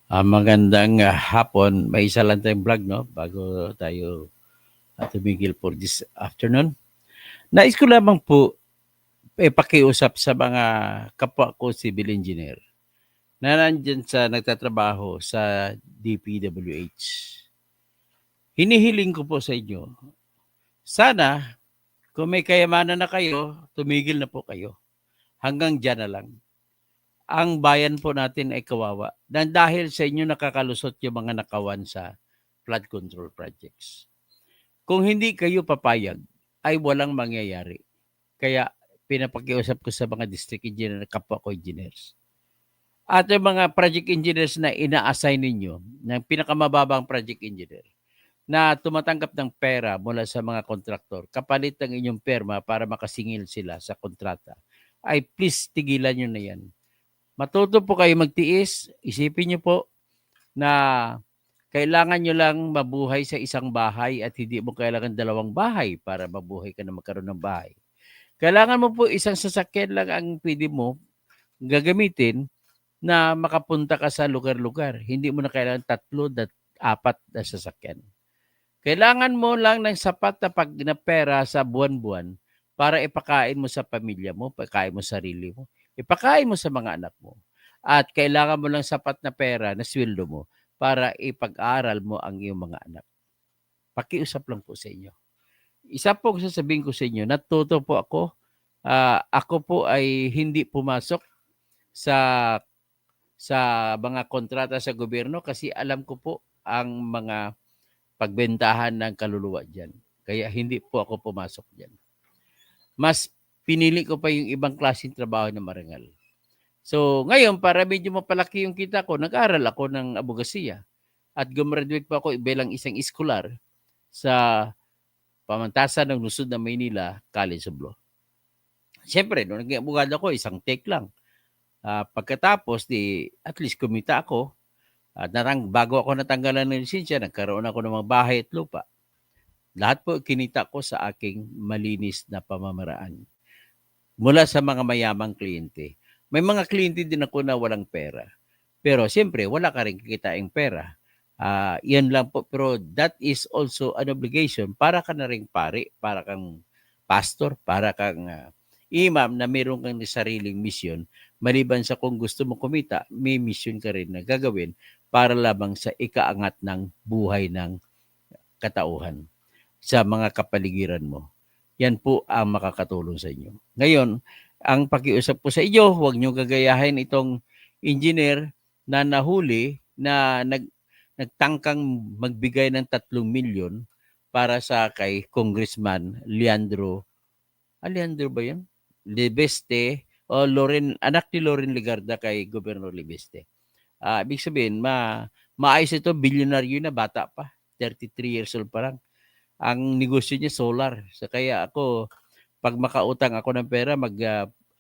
Magandang hapon. May isa lang tayong vlog, no? Bago tayo tumigil for this afternoon. Nais ko lamang po pakiusap sa mga kapwa ko civil engineer na nandyan sa nagtatrabaho sa DPWH. Hinihiling ko po sa inyo, sana kung may kayamanan na kayo, tumigil na po kayo. Hanggang dyan na lang. Ang bayan po natin ay kawawa. Dahil sa inyo nakakalusot yung mga nakawan sa flood control projects. Kung hindi kayo papayag, ay walang mangyayari. Kaya pinapakiusap ko sa mga district engineer, kapwa ko engineers. At yung mga project engineers na ina-assign ninyo, ng pinakamababang project engineer, na tumatanggap ng pera mula sa mga kontraktor, kapalit ng inyong perma para makasingil sila sa kontrata, ay please tigilan nyo na yan. Matuto po kayo magtiis, isipin nyo po na kailangan nyo lang mabuhay sa isang bahay at hindi mo kailangan dalawang bahay para mabuhay ka na magkaroon ng bahay. Kailangan mo po isang sasakyan lang ang pwede mo gagamitin na makapunta ka sa lugar-lugar. Hindi mo na kailangan 3 at 4 na sasakyan. Kailangan mo lang ng sapat na pera sa buwan-buwan para ipakain mo sa pamilya mo, ipakain mo sa sarili mo, ipakain mo sa mga anak mo. At kailangan mo lang sapat na pera na sweldo mo para ipag-aral mo ang iyong mga anak. Pakiusap lang po sa inyo. Isa po sasabihin ko sa inyo, natuto po ako. Ako po ay hindi pumasok sa sa mga kontrata sa gobyerno kasi alam ko po ang mga pagbentahan ng kaluluwa diyan. Kaya hindi po ako pumasok diyan. Mas pinili ko pa yung ibang klaseng trabaho na marangal. So, ngayon, para medyo mapalaki yung kita ko, nag-aral ako ng abogasiya at gumraduate pa ako bilang isang iskolar sa pamantasan ng lungsod ng Maynila, College of Law. Siyempre, nung naging abogado ako, isang take lang. Pagkatapos, at least kumita ako. At bago ako natanggalan ng lisensya, nagkaroon ako ng mga bahay at lupa. Lahat po kinita ko sa aking malinis na pamamaraan. Mula sa mga mayamang kliyente. May mga kliyente din ako na walang pera. Pero siyempre, wala ka rin kikitain pera. Yan lang po. Pero that is also an obligation. Para ka na rin pare, para kang pastor, para kang imam na meron kang sariling mission. Maliban sa kung gusto mo kumita, may mission ka rin na gagawin para lamang sa ikaangat ng buhay ng katauhan sa mga kapaligiran mo. Yan po ang makakatulong sa inyo. Ngayon, ang pakiusap ko sa inyo, huwag nyo gagayahin itong engineer na nahuli na nagtangkang magbigay ng 3 milyon para sa kay Congressman Leandro ba yun? Libeste o anak ni Loren Legarda kay Governor Libeste. Ibig sabihin, maayos ito, bilyonaryo na, bata pa, 33 years old pa lang. Ang negosyo niya solar. So kaya ako, pag makautang ako ng pera,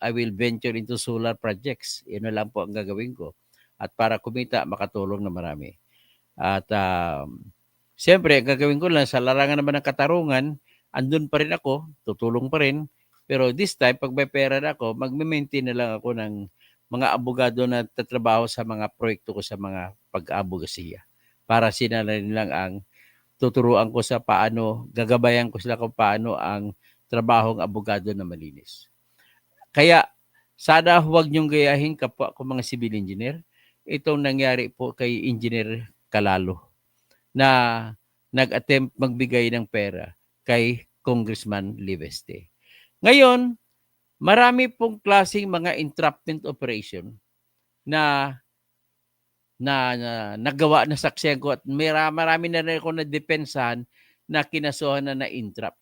I will venture into solar projects. Yun na lang po ang gagawin ko. At para kumita, makatulong na marami. At siyempre, ang gagawin ko lang, sa larangan naman ng katarungan, andun pa rin ako, tutulong pa rin. Pero this time, pag may pera na ako, mag-maintain na lang ako ng mga abogado na tatrabaho sa mga proyekto ko sa mga pag-abogasiya. Para sila na rin lang ang tuturuan ko sa paano, gagabayan ko sila kung paano ang trabahong abogado na malinis. Kaya, sana huwag niyong gayahin kapwa ko mga civil engineer. Itong nangyari po kay Engineer Calalo na nag-attempt magbigay ng pera kay Congressman Libeste. Ngayon, marami pong klaseng mga entrapment operation na nagawa na saksiyan ko at marami na rin ako na-depensahan na kinasuhan na na-entrap.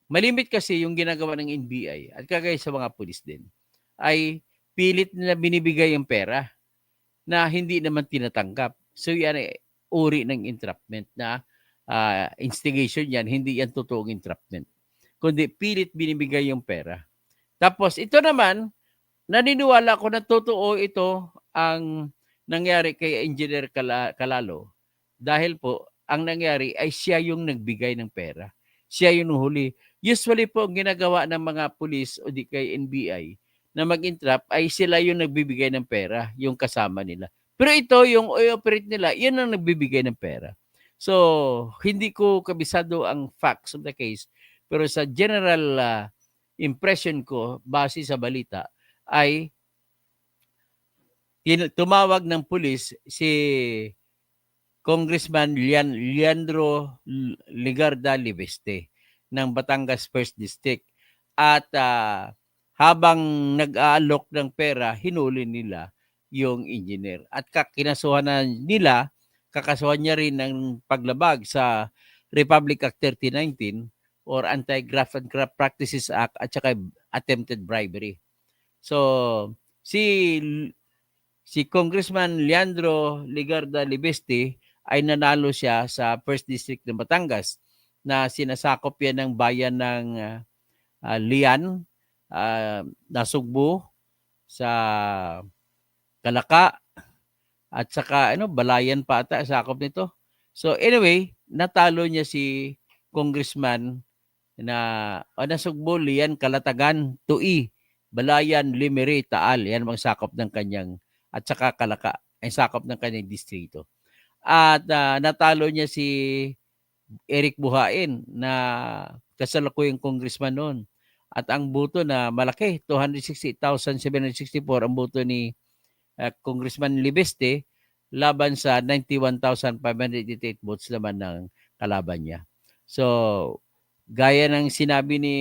Malimit kasi yung ginagawa ng NBI at kagaya sa mga pulis din ay pilit nila binibigay yung pera na hindi naman tinatanggap. So yan ay uri ng entrapment na instigation yan, hindi yan totoong entrapment. Kundi pilit binibigay yung pera. Tapos ito naman, naniniwala ko na totoo ito ang nangyari kay Engineer Calalo dahil po ang nangyari ay siya yung nagbigay ng pera. Siya yung huli. Usually po ang ginagawa ng mga pulis o di kay NBI na mag-entrap ay sila yung nagbibigay ng pera, yung kasama nila. Pero ito, yung i-operate nila, yan ang nagbibigay ng pera. So, hindi ko kabisado ang facts of the case, pero sa general impression ko, base sa balita, ay tumawag ng pulis si Congressman Leandro Ligarda Libeste ng Batangas 1st District. At habang nag-aalok ng pera, hinuli nila yung engineer. At kinasuhan na nila, kakasuhan niya rin ng paglabag sa Republic Act 3019 or Anti-Graft and Corrupt Practices Act at saka attempted bribery. So, si Congressman Leandro Ligarda Libeste ay nanalo siya sa 1st District ng Batangas na sinasakop yan ng bayan ng Lian, Nasugbu, sa Kalaka, at saka Balayan pa ata sakop nito. So anyway, natalo niya si Congressman na Nasugbu, Lian, Kalatagan, Tui, Balayan, Limeri, Taal. Yan ang sakop ng kanyang, at saka Kalaka, ay sakop ng kanyang distrito. At natalo niya si Eric Buhain na kasalukuyang congressman noon. At ang boto na malaki, 268,764 ang boto ni Congressman Libeste laban sa 91,588 votes naman ng kalaban niya. So, gaya ng sinabi ni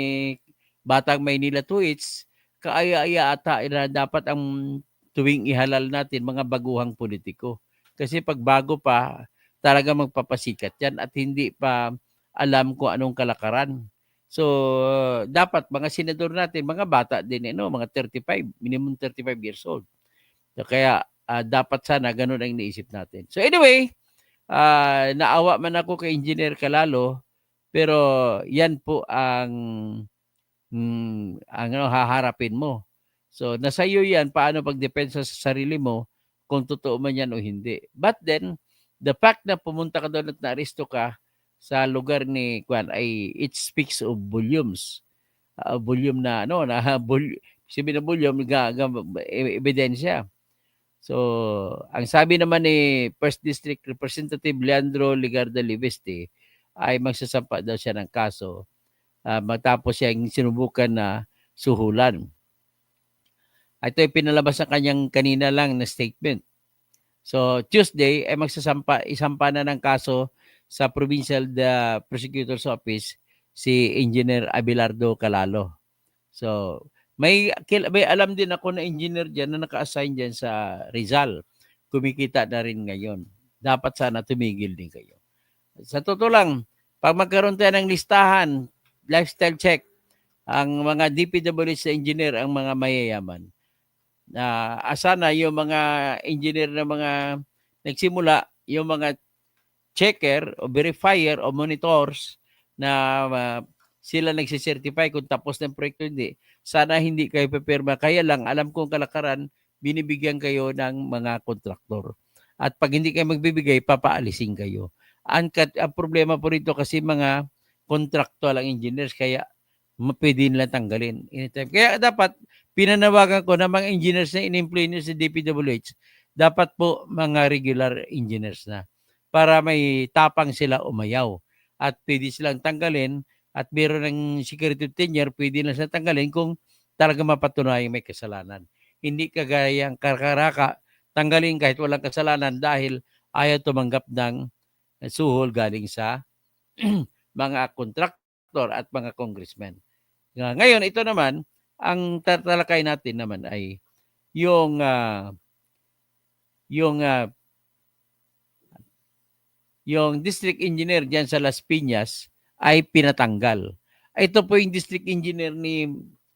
Batang Maynila Tweets, kaaya-aya ata na dapat ang tuwing ihalal natin mga baguhang politiko. Kasi pag bago pa, talaga magpapasikat yan at hindi pa alam kung anong kalakaran. So, dapat mga senador natin, mga bata din, mga 35, minimum 35 years old. So, kaya dapat sana ganun ang naisip natin. So anyway, naawa man ako kay Engineer Calalo, pero yan po ang haharapin mo. So nasa iyo yan, paano pagdepensa sa sarili mo kung totoo man yan o hindi. But then, the fact na pumunta ka doon at naaresto ka sa lugar ni Kwan ay it speaks of volumes. Volume na sabi na volume, ebidensya. So, ang sabi naman ni 1st District Representative Leandro Ligarda Libeste ay magsasampa daw siya ng kaso matapos siyang sinubukan na suhulan. Ito ay pinalabas sa kanyang kanina lang na statement. So, Tuesday ay isampa na ng kaso sa Provincial Prosecutor's Office si Engineer Abelardo Calalo. So, may alam din ako na engineer diyan na naka-assign diyan sa Rizal. Kumikita na rin ngayon. Dapat sana tumigil din kayo. Sa totoo lang, pag magkaroon tayo ng listahan, lifestyle check, ang mga DPWH sa engineer ang mga mayayaman. Sana yung mga engineer na mga nagsimula, yung mga checker o verifier o monitors na sila nagsicertify kung tapos ng proyekto hindi. Sana hindi kayo pipirma. Kaya lang, alam kong kalakaran, binibigyan kayo ng mga kontraktor. At pag hindi kayo magbibigay, papaalisin kayo. Ang problema po rito kasi mga contractual ang engineers, kaya pwede nila tanggalin anytime. Kaya dapat, pinanawagan ko na mga engineers na in-employ nyo sa DPWH, dapat po mga regular engineers na para may tapang sila umayaw. At pwede silang tanggalin at meron ng security tenure, pwede na silang tanggalin kung talaga mapatunayan may kasalanan. Hindi kagayang karaka, tanggalin kahit walang kasalanan dahil ayaw tumanggap ng suhol galing sa mga kontraktor at mga congressmen. Ngayon, ito naman, ang tatalakay natin naman ay yung district engineer diyan sa Las Piñas ay pinatanggal. Ito po yung district engineer ni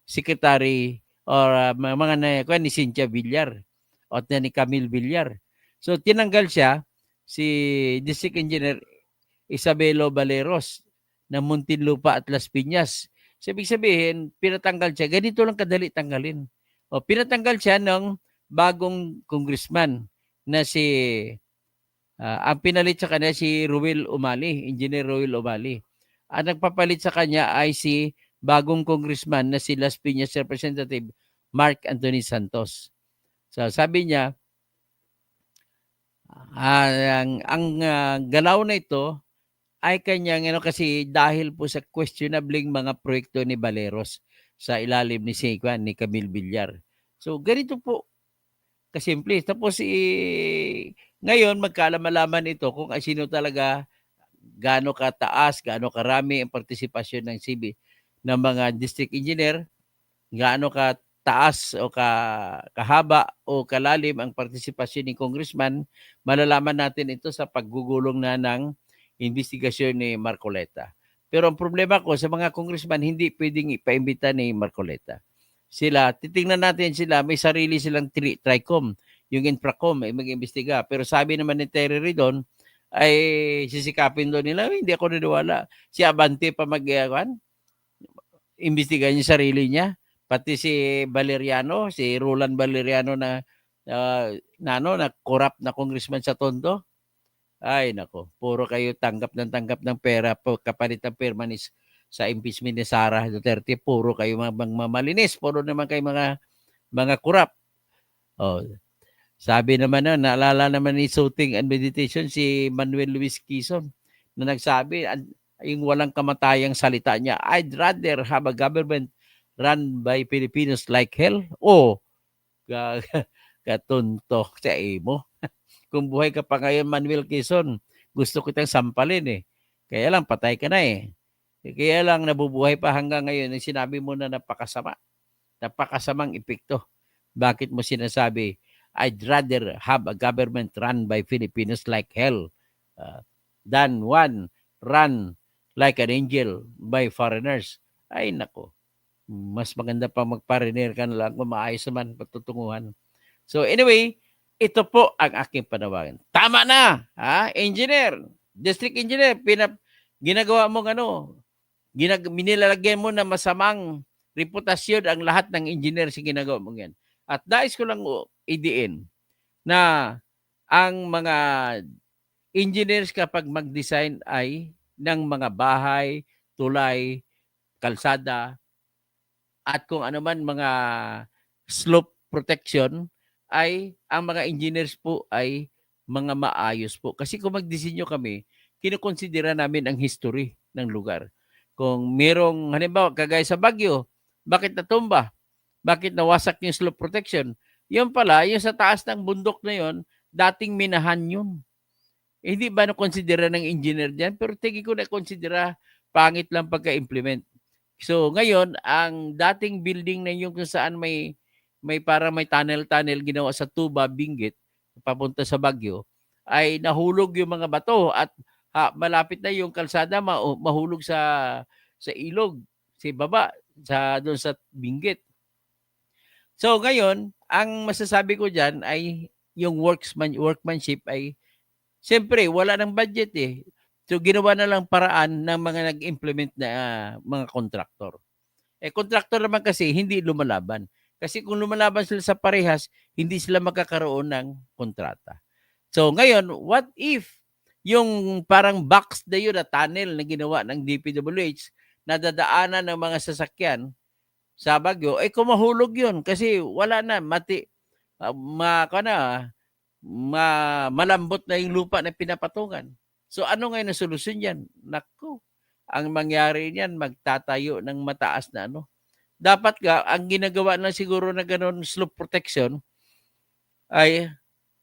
Secretary or ni Cynthia Villar o ni Camille Villar. So tinanggal siya si district engineer Isabelo Valeros ng Muntinlupa at Las Piñas. So, ibig sabihin, pinatanggal siya. Ganito lang kadali tanggalin. O, pinatanggal siya ng bagong congressman na si ang pinalit sa kanya si Ruel Umali, Engineer Ruel Umali. Ang nagpapalit sa kanya ay si bagong congressman na si Las Piñas Representative Mark Anthony Santos. So sabi niya, Ang galaw na ito ay kanyang kasi dahil po sa questionableng mga proyekto ni Baleros sa ilalim ni ni Camille Villar. So ganito po kasimple. Tapos ngayon magkaalaman-alaman ito kung sino talaga, gaano kataas, gaano karami ang partisipasyon ng ng mga district engineer, gaano kataas o kahaba o kalalim ang partisipasyon ni congressman. Malalaman natin ito sa paggugulong na ng investigasyon ni Marcoleta. Pero ang problema ko sa mga congressman, hindi pwedeng ipaimbita ni Marcoleta. Sila, titingnan natin sila, may sarili silang TRICOM, yung Infracom ay mag-imbestiga. Pero sabi naman ni Terry Ridon, ay sisikapin doon nila, hindi ako naniwala. Si Abante pa imbestiga yung sarili niya. Pati si Valeriano, si Roland Valeriano na corrupt na congressman sa Tondo. Ay nako, puro kayo tanggap ng pera kapalit ng perma sa impeachment ni Sara Duterte. Puro kayo mga malinis, puro naman kayo mga corrupt. Oh, sabi naman naalala naman ni Shooting and Meditation si Manuel Luis Quezon na nagsabi, yung walang kamatayang salita niya, I'd rather have a government run by Filipinos like hell o katunto sa imo. Kung buhay ka pa ngayon, Manuel Quezon, gusto kitang sampalin eh. Kaya lang, patay ka na eh. Kaya lang, nabubuhay pa hanggang ngayon, yung sinabi mo na napakasamang epekto. Bakit mo sinasabi, I'd rather have a government run by Filipinos like hell than one run like an angel by foreigners. Ay, nako. Mas maganda pa mag-foreigner ka na lang kung maayos naman pagtutunguhan. So anyway, ito po ang aking panawagan. Tama na, engineer, district engineer, ginagawa mong nilalagyan mo na masamang reputasyon ang lahat ng engineer sa ginagawa mong yan. At nais ko lang idiin na ang mga engineers kapag mag-design ay ng mga bahay, tulay, kalsada, at kung ano man mga slope protection, ay ang mga engineers po ay mga maayos po. Kasi kung magdisenyo kami, kinukonsidera namin ang history ng lugar. Kung merong, halimbawa, kagaya sa Baguio, bakit natumba? Bakit nawasak yung slope protection? Yun pala, yung sa taas ng bundok na yun, dating minahan yun. Hindi ba na-considera ng engineer dyan? Pero tingin ko na-considera pangit lang pagka-implement. So ngayon, ang dating building na yung kung saan may parang may tunnel ginawa sa Tuba, Benguet, papunta sa Baguio, ay nahulog yung mga bato at malapit na yung kalsada mahulog sa ilog, sa baba, doon sa Benguet. So ngayon, ang masasabi ko diyan ay yung workmanship ay siyempre wala ng budget eh. So ginawa na lang paraan ng mga nag-implement na mga kontraktor. Kontraktor naman kasi hindi lumalaban. Kasi kung lumalaban sila sa parehas, hindi sila magkakaroon ng kontrata. So ngayon, what if yung parang box na yun na tunnel na ginawa ng DPWH na dadaanan ng mga sasakyan sa Baguio, kumahulog yun kasi wala na, malambot na yung lupa na pinapatungan. So ano ngayon ang solusyon yan? Naku, ang mangyari niyan, magtatayo ng mataas na Dapat ang ginagawa na siguro na ganun slope protection ay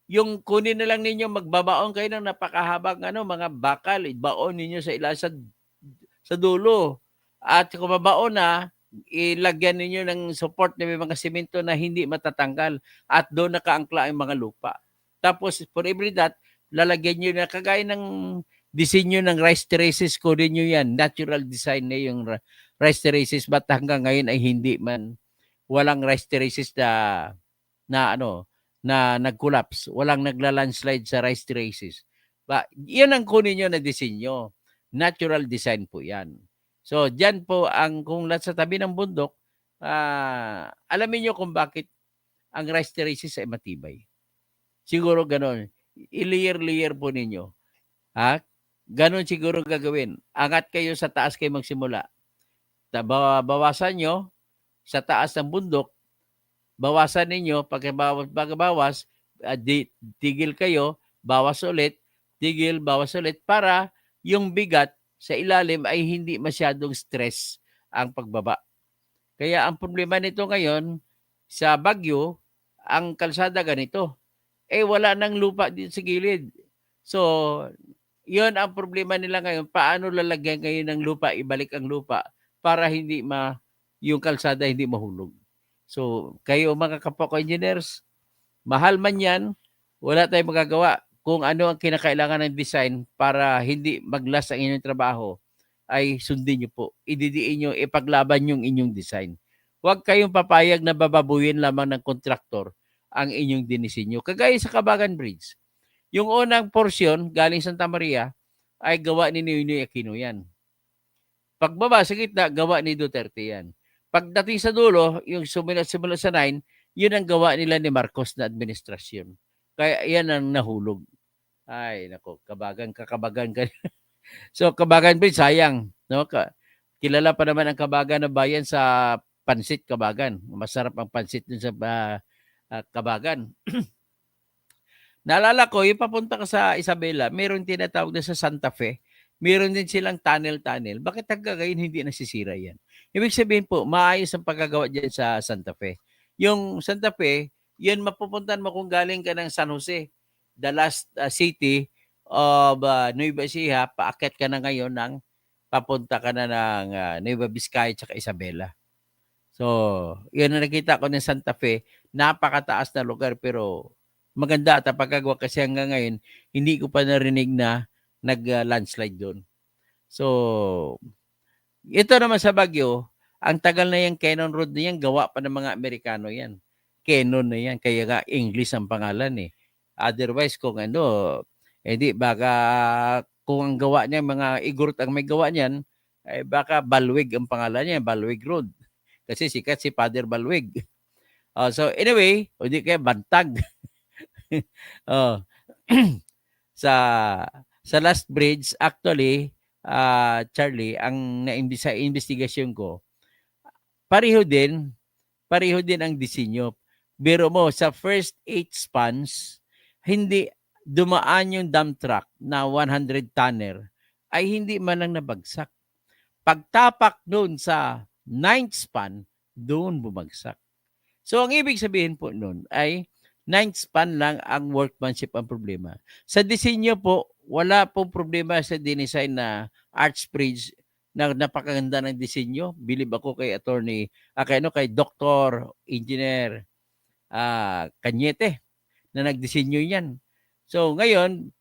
yung kunin na lang ninyo, magbabaon kayo ng napakahabang mga bakal, baon ninyo sa dulo. At kung mabaon na, ilagyan ninyo ng support na may mga simento na hindi matatanggal at doon nakaangkla ang mga lupa. Tapos, for every that, lalagyan nyo na kagaya ng disenyo ng rice terraces, kunin nyo yan. Natural design na yung rice terraces, but hanggang ngayon ay hindi man, walang rice terraces na nag-collapse. Walang nagla-landslide sa rice terraces. Yan ang kunin nyo na disenyo. Natural design po yan. So, dyan po kung sa tabi ng bundok, alamin nyo kung bakit ang rice terraces ay matibay. Siguro ganon. I-layer po ninyo. Ganon siguro gagawin. Angat kayo sa taas kayo magsimula. Bawasan nyo sa taas ng bundok, bawasan ninyo, pagbawas, tigil kayo, bawas ulit, tigil, bawas ulit para yung bigat sa ilalim ay hindi masyadong stress ang pagbaba. Kaya ang problema nito ngayon sa Baguio, ang kalsada ganito. Wala nang lupa dito sa gilid. So, 'yon ang problema nila ngayon, paano lalagyan ngayon ng lupa, ibalik ang lupa para hindi yung kalsada hindi mahulog. So, kayo mga kapwa ko engineers, mahal man 'yan, wala tayong magagawa. Kung ano ang kinakailangan ng design para hindi mag-last ang inyong trabaho, ay sundin niyo po. Ididiin niyo, ipaglaban yung inyong design. Huwag kayong papayag na bababuyin lamang ng kontraktor ang inyong dinisenyo. Kagaya sa Kabagan Bridge. Yung unang porsyon, galing Santa Maria, ay gawa ni Noynoy Aquino yan. Pagbaba sa gitna, gawa ni Duterte yan. Pagdating sa dulo, yung simula sa 9, yun ang gawa nila ni Marcos na administrasyon. Kaya yan ang nahulog. Ay, nako, kakabagan ka. So, Kabagan Bridge, sayang. No? Kilala pa naman ang Kabagan na bayan sa pansit Kabagan. Masarap ang pansit dun sa Kabagan. Naalala ko, yung papunta ka sa Isabela, meron tinatawag na sa Santa Fe. Meron din silang tunnel-tunnel. Bakit hanggang ngayon hindi nasisira yan? Ibig sabihin po, maayos ang pagkagawa dyan sa Santa Fe. Yung Santa Fe, yun mapupuntan mo kung galing ka ng San Jose, the last city of Nueva Ecija, paakyat ka na ngayon papunta ka na ng Nueva Vizcaya at Isabela. So, yun ang nakita ko ng Santa Fe, napakataas na lugar pero maganda at pagkagawa kasi hanggang ngayon, hindi ko pa narinig na nag-landslide doon. So, ito naman sa Baguio, ang tagal na yung Cannon Road na yan, gawa pa ng mga Amerikano yan. Cannon na yan, kaya nga English ang pangalan eh. Otherwise, kung baka kung ang gawa niya, mga Igorot ang may gawa niyan, ay baka Balwig ang pangalan niya, Balwig Road. Kasi sikat si Father Balwig. So anyway, hindi kaya Bantag. Sa last bridge, actually, Charlie, ang sa investigasyon ko, pareho din ang disenyo. Biro mo, sa first 8 spans, hindi dumaan yung dump truck na 100 tonner ay hindi man lang nabagsak. Pagtapak doon sa 9th span, doon bumagsak. So, ang ibig sabihin po noon ay 9th span lang ang workmanship ang problema. Sa disenyo po, wala pong problema sa dinesign na arch bridge na napakaganda ng disenyo. Bilib ako kay attorney, kay Dr. Engineer Cañete na nagdisenyo yan. So, ngayon,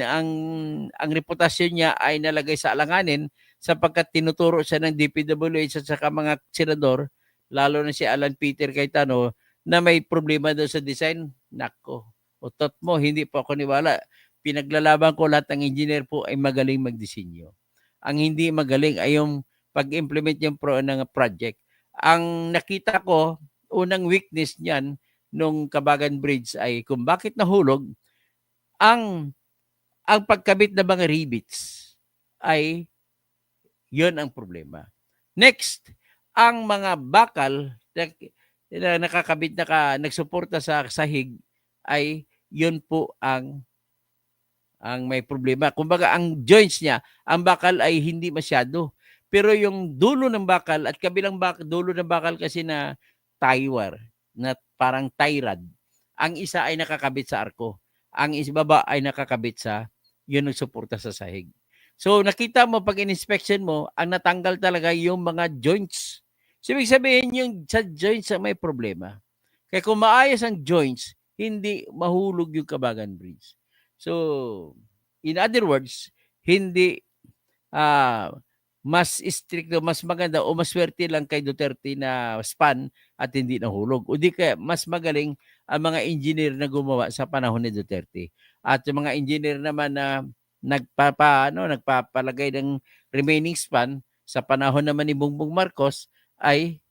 ang reputasyon niya ay nalagay sa alanganin sapagkat tinuturo siya ng DPWH at saka mga senador, lalo na si Alan Peter Cayetano, na may problema doon sa design. Nako, utot mo, hindi po ako niwala. Pinaglalaban ko lahat ng engineer po ay magaling magdisenyo. Ang hindi magaling ay yung pag-implement yung ng project. Ang nakita ko, unang weakness niyan nung Kabagan Bridge ay kung bakit nahulog, ang pagkabit ng mga rivets ay yun ang problema. Next, ang mga bakal na nakakabit nagsuporta sa sahig ay yun po ang may problema. Kumbaga ang joints niya, ang bakal ay hindi masyado. Pero yung dulo ng bakal at kabilang dulo ng bakal kasi na tie wire, na parang tie rod, ang isa ay nakakabit sa arko. Ang baba ay nakakabit sa yun ang suporta sa sahig. So nakita mo pag in-inspection mo, ang natanggal talaga yung mga joints. So ibig sabihin yung sa joints may problema. Kaya kung maayos ang joints, hindi mahulog yung Kabagan Bridge. So in other words, hindi mas stricto, mas maganda o mas swerte lang kay Duterte na span at hindi nahulog. O di kaya mas magaling ang mga engineer na gumawa sa panahon ni Duterte. At yung mga engineer naman na nagpapalagay ng remaining span sa panahon naman ni Bongbong Marcos ay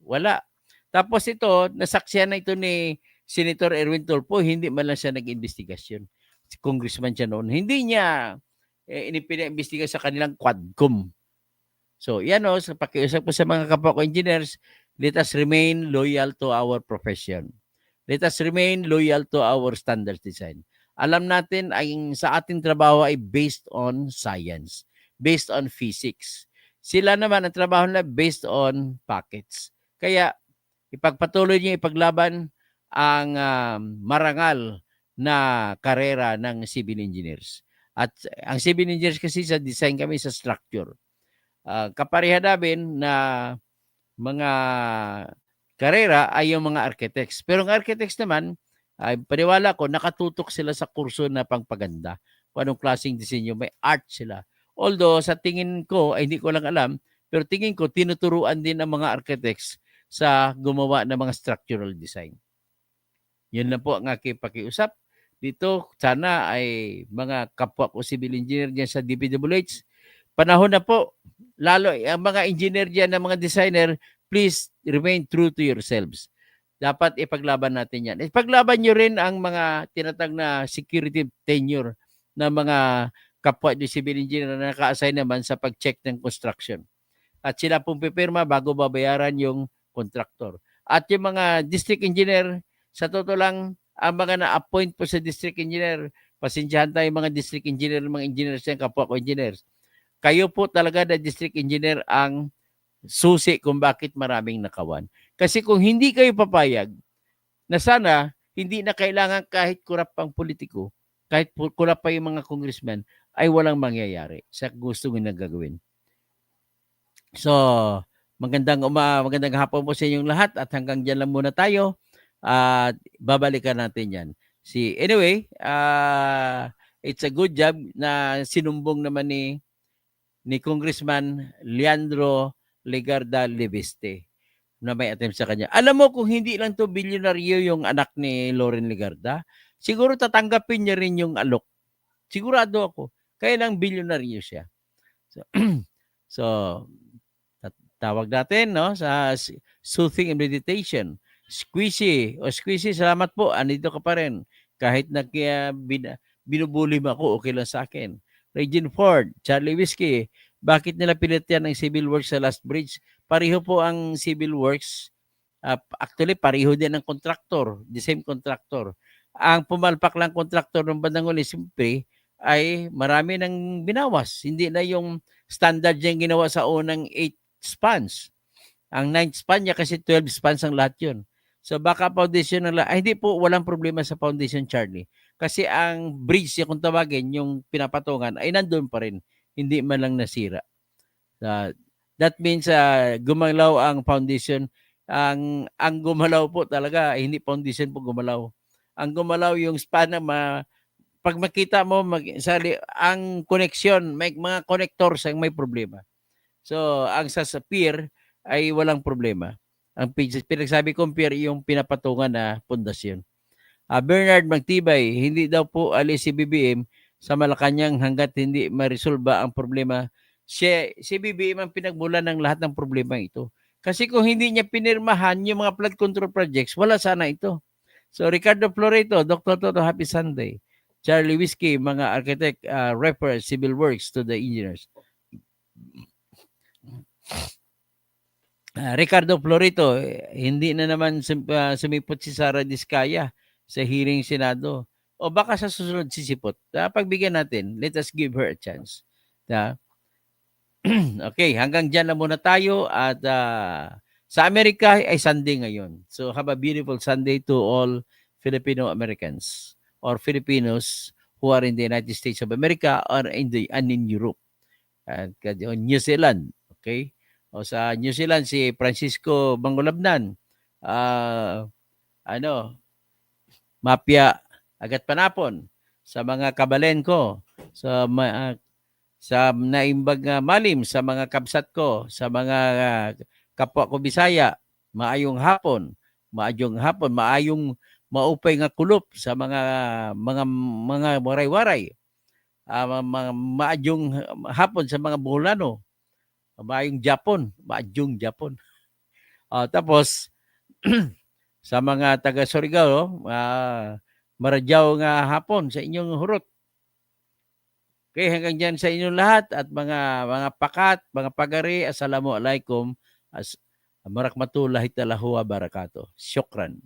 wala. Tapos ito, nasaksihan na ito ni Senator Erwin Tulfo, hindi man lang siya nag-investigasyon. Congressman siya noon. Hindi niya inipina-imbestiga sa kanilang Quadcom. So, yan sa pakiusap ko sa mga kapwa ko engineers, let us remain loyal to our profession. Let us remain loyal to our standard design. Alam natin ay sa ating trabaho ay based on science, based on physics. Sila naman ang trabaho nila based on packets. Kaya ipagpatuloy niyo ipaglaban ang marangal na karera ng civil engineers. At ang civil engineers kasi sa design kami sa structure. Kapareha namin na mga karera ay yung mga architects. Pero ang architects naman, ay paniwala ko, nakatutok sila sa kurso na pangpaganda. Kung anong klaseng disenyo, may art sila. Although sa tingin ko, ay hindi ko lang alam, pero tingin ko, tinuturuan din ang mga architects sa gumawa ng mga structural design. Yun lang po ang aking pakiusap. Dito, sana ay mga kapwa ko civil engineer dyan sa DPWH, panahon na po, lalo ang mga engineer dyan, ng mga designer, please remain true to yourselves. Dapat ipaglaban natin yan. Ipaglaban nyo rin ang mga tinatag na security tenure na mga kapwa ni civil engineer na naka-assign naman sa pag-check ng construction. At sila pong pipirma bago babayaran yung contractor. At yung mga district engineer, sa totoo lang, ang mga na-appoint po sa district engineer, pasensyahan tayo mga district engineer, mga engineers yan, kapwa ko engineers. Kayo po talaga na district engineer ang susi kung bakit maraming nakawan. Kasi kung hindi kayo papayag na sana hindi na kailangan kahit kurap pang politiko, kahit kurap pa yung mga congressman, ay walang mangyayari sa gusto nyo na gagawin. So, magandang hapon po sa inyong lahat at hanggang dyan lang muna tayo at babalikan natin yan. Anyway, it's a good job na sinumbong naman ni Congressman Leandro Legarda Leviste na may attempt sa kanya. Alam mo kung hindi lang to bilyonaryo yung anak ni Loren Legarda, siguro tatanggapin niya rin yung alok. Sigurado ako. Kaya lang bilyonaryo siya. So tawag natin no sa soothing and meditation. Squishy. Squishy, salamat po. Andito ka pa rin. Kahit na binubuli mo ako, okay lang sa akin. Regine Ford, Charlie Whiskey, bakit nila pilit yan ang civil works sa Last Bridge? Pareho po ang civil works. Actually, pareho din ang contractor, the same contractor. Ang pumalpak lang contractor ng bandang uli, siyempre, ay marami nang binawas. Hindi na yung standard yung ginawa sa unang 8 spans. Ang 9th span niya kasi 12 spans ang lahat yun. So baka foundation ng lahat. Hindi po, walang problema sa foundation, Charlie. Kasi ang bridge, kung tawagin, yung pinapatungan, ay nandun pa rin. Hindi man lang nasira. That means gumalaw ang foundation. Ang gumalaw po talaga, hindi foundation po gumalaw. Ang gumalaw yung span na pag makita mo, ang connection, may mga connectors ang may problema. So, ang sa pier ay walang problema. Ang pinagsabi kong pier, yung pinapatungan na pundasyon. Bernard Magtibay, hindi daw po alis si BBM sa Malacanang hanggat hindi ma-resolba ang problema. Si BBM ang pinagmulan ng lahat ng problema ito. Kasi kung hindi niya pinirmahan yung mga flood control projects, wala sana ito. So, Ricardo Floreto, Dr. Toto, happy Sunday. Charlie Whiskey, mga architect, refer civil works to the engineers. Ricardo Florito, hindi na naman sumipot si Sara Diskaya sa hearing Senado. O baka sa susunod sisipot. Pagbigyan natin, let us give her a chance. Okay, hanggang dyan na muna tayo at sa Amerika ay Sunday ngayon. So have a beautiful Sunday to all Filipino Americans or Filipinos who are in the United States of America or in Europe and New Zealand. Okay? O sa New Zealand si Francisco Mangulabnan. Mapya Agat Panapon sa mga kabalen ko, sa naimbag malim sa mga kabsat ko, sa mga kapwa ko Bisaya, maayong hapon, maayong maupay nga kulop sa mga waray-waray. Maayong hapon sa mga Buholano, maayong maayong Japon. Tapos sa mga taga Surigao, maradyaw nga hapon sa inyong hurot. Okay, hanggang dyan sa inyong lahat at mga pakat, mga pagari, assalamualaikum, marakmatullahi taala wa barakatuh. Syukran.